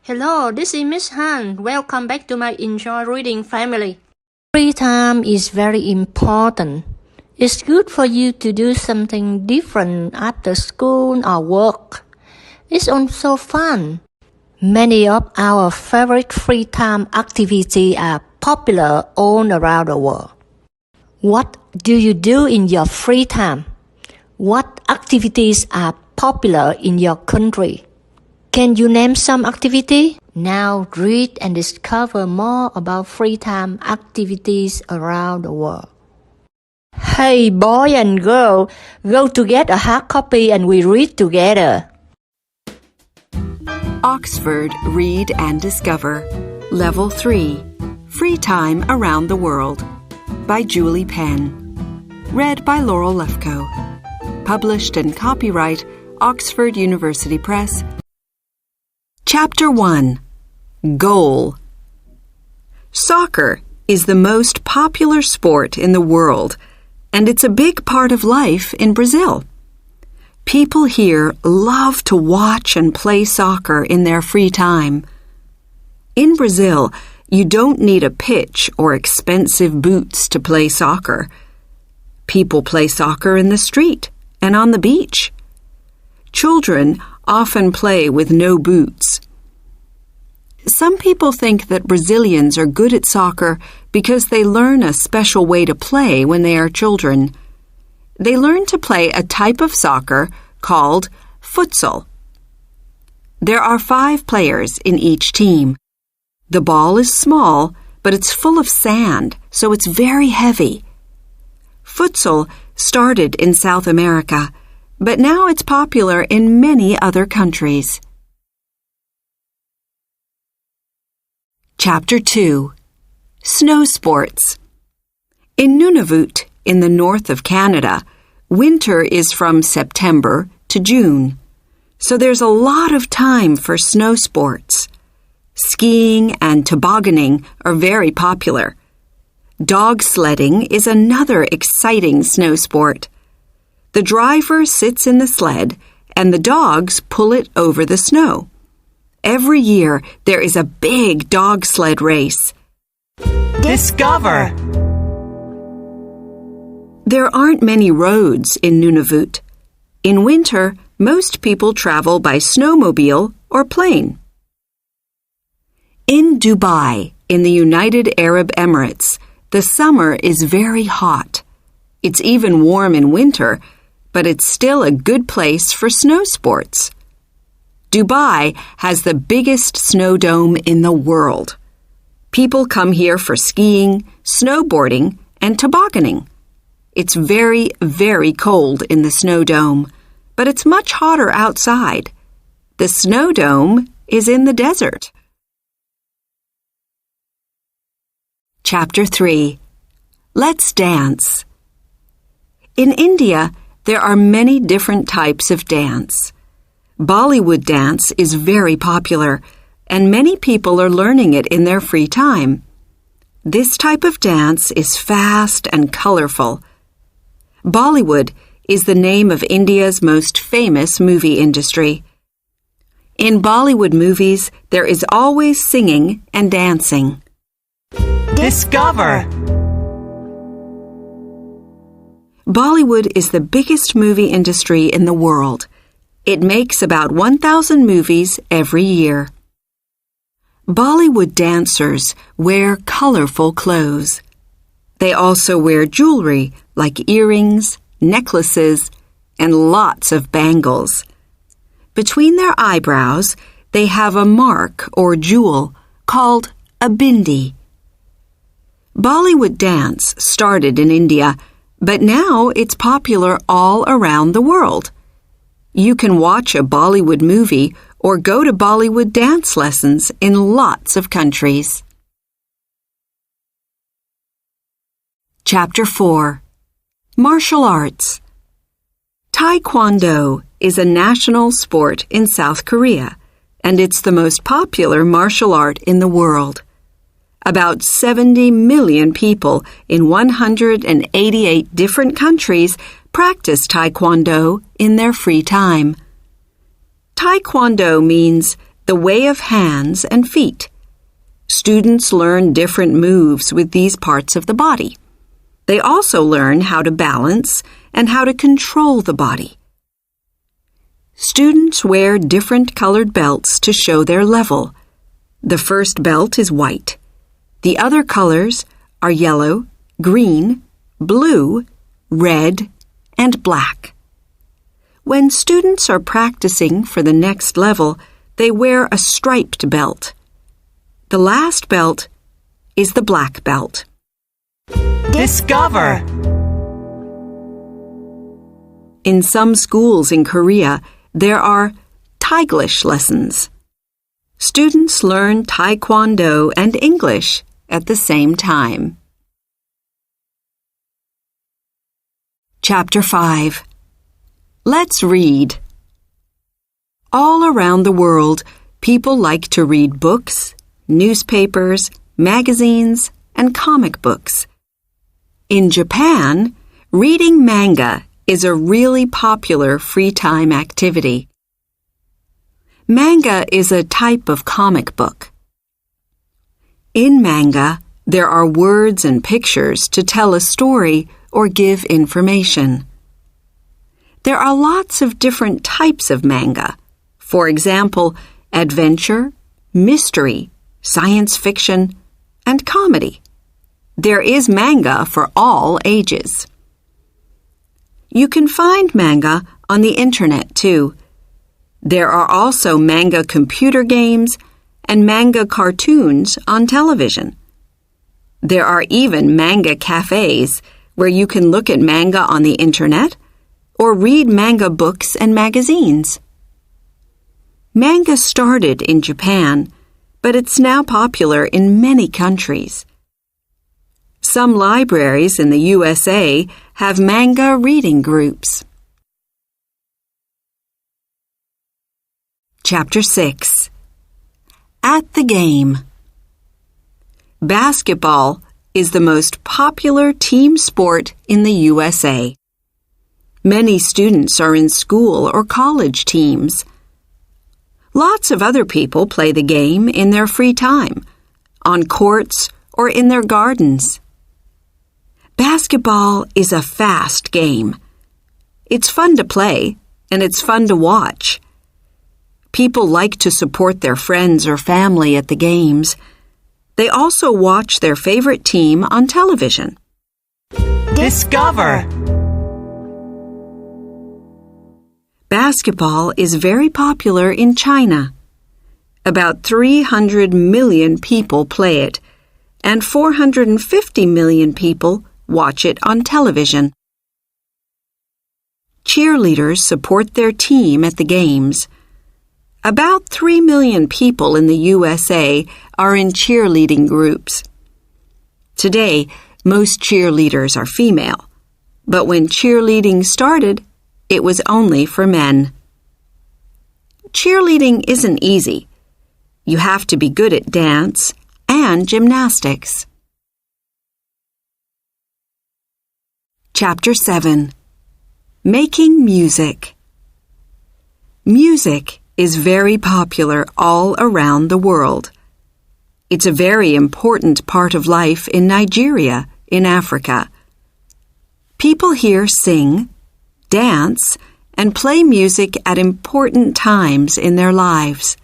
Hello, this is Miss Han. Welcome back to my Enjoy Reading family. Free time is very important. It's good for you to do something different after school or work. It's also fun. Many of our favorite free time activities are popular all around the world. What do you do in your free time? What activities are popular in your country? Can you name some activity? Now read and discover more about free time activities around the world. Hey boy and girl, go to get a hard copy and we read together. Oxford Read and Discover Level 3 Free Time Around the World by Julie Penn. Read by Laurel Lefkoe. Published and copyright Oxford University Press. Chapter 1 Goal. Soccer is the most popular sport in the world, and it's a big part of life in Brazil. People here love to watch and play soccer in their free time. In Brazil, you don't need a pitch or expensive boots to play soccer. People play soccer in the street and on the beach. Children often play with no boots. Some people think that Brazilians are good at soccer because they learn a special way to play when they are children. They learn to play a type of soccer called futsal. There are 5 players in each team. The ball is small, but it's full of sand, so it's very heavy. Futsal started in South America, but now it's popular in many other countries. Chapter 2 Snow Sports. In Nunavut, in the north of Canada, winter is from September to June, so there's a lot of time for snow sports. Skiing and tobogganing are very popular. Dog sledding is another exciting snow sport. The driver sits in the sled and the dogs pull it over the snow. Every year there is a big dog sled race. Discover! There aren't many roads in Nunavut. In winter, most people travel by snowmobile or plane. In Dubai, in the United Arab Emirates, the summer is very hot. It's even warm in winter, but it's still a good place for snow sports. Dubai has the biggest snow dome in the world. People come here for skiing, snowboarding, and tobogganing. It's very, very cold in the snow dome, but it's much hotter outside. The snow dome is in the desert. Chapter 3 Let's Dance. In India, there are many different types of dance. Bollywood dance is very popular, and many people are learning it in their free time. This type of dance is fast and colorful. Bollywood is the name of India's most famous movie industry. In Bollywood movies, there is always singing and dancing. Discover! Bollywood is the biggest movie industry in the world. It makes about 1,000 movies every year. Bollywood dancers wear colorful clothes. They also wear jewelry like earrings, necklaces, and lots of bangles. Between their eyebrows, they have a mark or jewel called a bindi. Bollywood dance started in India, but now it's popular all around the world. You can watch a Bollywood movie or go to Bollywood dance lessons in lots of countries. Chapter 4 Martial Arts. Taekwondo is a national sport in South Korea, and it's the most popular martial art in the world. About 70 million people in 188 different countries practice Taekwondo in their free time. Taekwondo means the way of hands and feet. Students learn different moves with these parts of the body. They also learn how to balance and how to control the body. Students wear different colored belts to show their level. The first belt is white. The other colors are yellow, green, blue, red, and black. When students are practicing for the next level, they wear a striped belt. The last belt is the black belt. Discover. In some schools in Korea, there are Thaiglish lessons. Students learn Taekwondo and English at the same time. Chapter 5. Let's read. All around the world, people like to read books, newspapers, magazines, and comic books. In Japan, reading manga is a really popular free time activity. Manga is a type of comic book. In manga, there are words and pictures to tell a story or give information. There are lots of different types of manga. For example, adventure, mystery, science fiction, and comedy. There is manga for all ages. You can find manga on the internet too. There are also manga computer games and manga cartoons on television. There are even manga cafes where you can look at manga on the internet or read manga books and magazines. Manga started in Japan, but it's now popular in many countries. Some libraries in the USA have manga reading groups. Chapter 6. At the game. Basketball is the most popular team sport in the USA. Many students are in school or college teams. Lots of other people play the game in their free time, on courts or in their gardens. Basketball is a fast game. It's fun to play, and it's fun to watch. People like to support their friends or family at the games. They also watch their favorite team on television. Discover. Basketball is very popular in China. About 300 million people play it, and 450 million people watch it on television. Cheerleaders support their team at the games. About 3 million people in the USA are in cheerleading groups. Today, most cheerleaders are female, but when cheerleading started, it was only for men. Cheerleading isn't easy. You have to be good at dance and gymnastics. Chapter 7. Making music. Music is very popular all around the world. It's a very important part of life in Nigeria, in Africa. People here sing, dance, and play music at important times in their lives.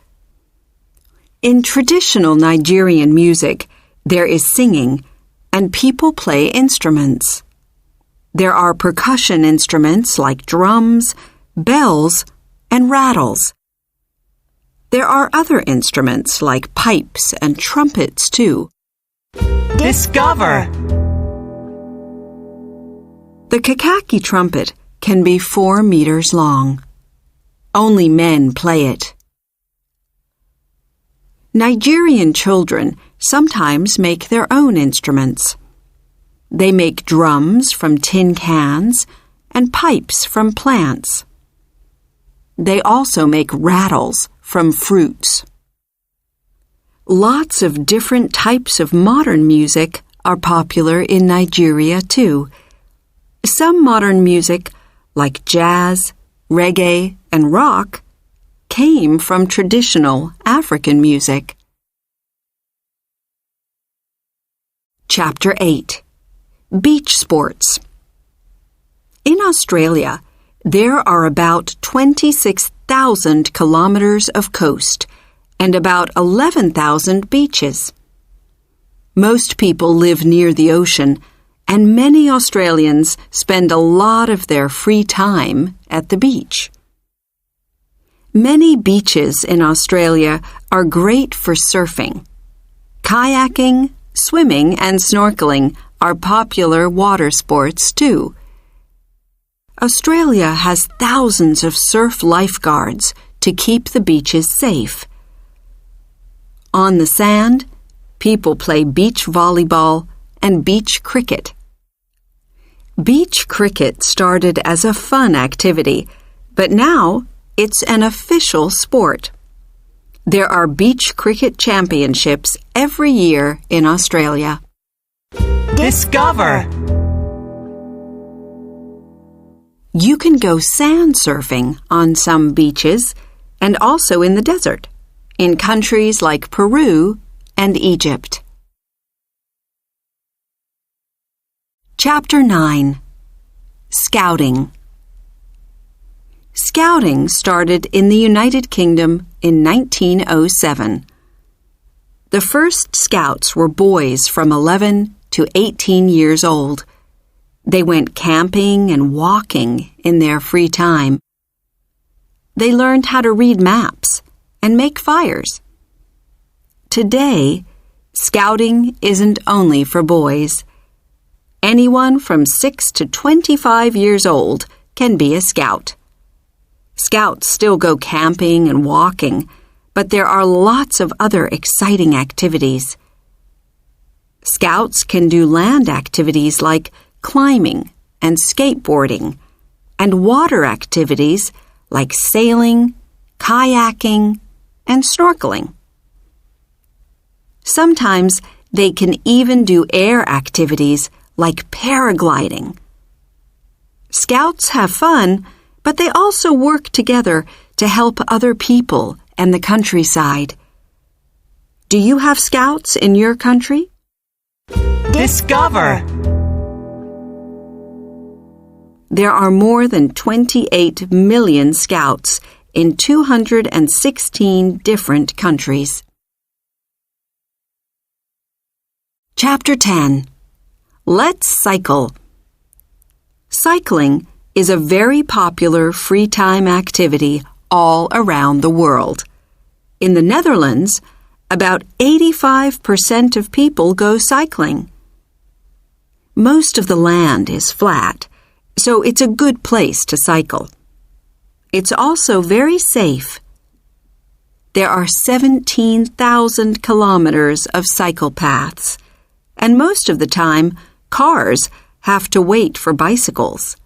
In traditional Nigerian music, there is singing, and people play instruments. There are percussion instruments like drums, bells, and rattles. There are other instruments like pipes and trumpets too. Discover. The kakaki trumpet can be 4 meters long. Only men play it. Nigerian children sometimes make their own instruments. They make drums from tin cans and pipes from plants. They also make rattles from fruits. Lots of different types of modern music are popular in Nigeria too. Some modern music, like jazz, reggae, and rock, came from traditional African music. Chapter 8. Beach Sports. In Australia, there are about 26,000 kilometers of coast and about 11,000 beaches. Most people live near the ocean, and many Australians spend a lot of their free time at the beach. Many beaches in Australia are great for surfing. Kayaking, swimming, and snorkeling are popular water sports too. Australia has thousands of surf lifeguards to keep the beaches safe. On the sand, people play beach volleyball and beach cricket. Beach cricket started as a fun activity, but now it's an official sport. There are beach cricket championships every year in Australia. Discover. You can go sand surfing on some beaches and also in the desert, in countries like Peru and Egypt. Chapter 9. Scouting. Scouting started in the United Kingdom in 1907. The first scouts were boys from 11 to 18 years old. They went camping and walking in their free time. They learned how to read maps and make fires. Today, scouting isn't only for boys. Anyone from 6 to 25 years old can be a scout. Scouts still go camping and walking, but there are lots of other exciting activities. Scouts can do land activities like climbing and skateboarding, and water activities like sailing, kayaking, and snorkeling. Sometimes they can even do air activities like paragliding. Scouts have fun, but they also work together to help other people and the countryside. Do you have scouts in your country? Discover. There are more than 28 million scouts in 216 different countries. Chapter 10. Let's cycle. Cycling is a very popular free time activity all around the world. In the Netherlands, about 85% of people go cycling. Most of the land is flat, so it's a good place to cycle. It's also very safe. There are 17,000 kilometers of cycle paths, and most of the time, cars have to wait for bicycles.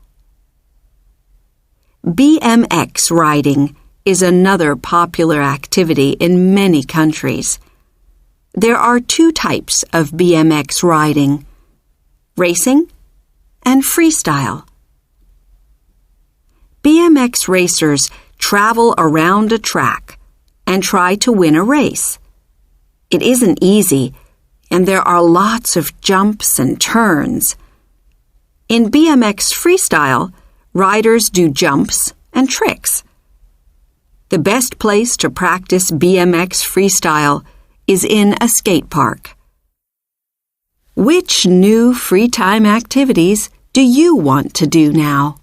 BMX riding is another popular activity in many countries. There are two types of BMX riding: racing and freestyle. BMX racers travel around a track and try to win a race. It isn't easy, and there are lots of jumps and turns. In BMX freestyle, riders do jumps and tricks. The best place to practice BMX freestyle is in a skate park. Which new free time activities do you want to do now?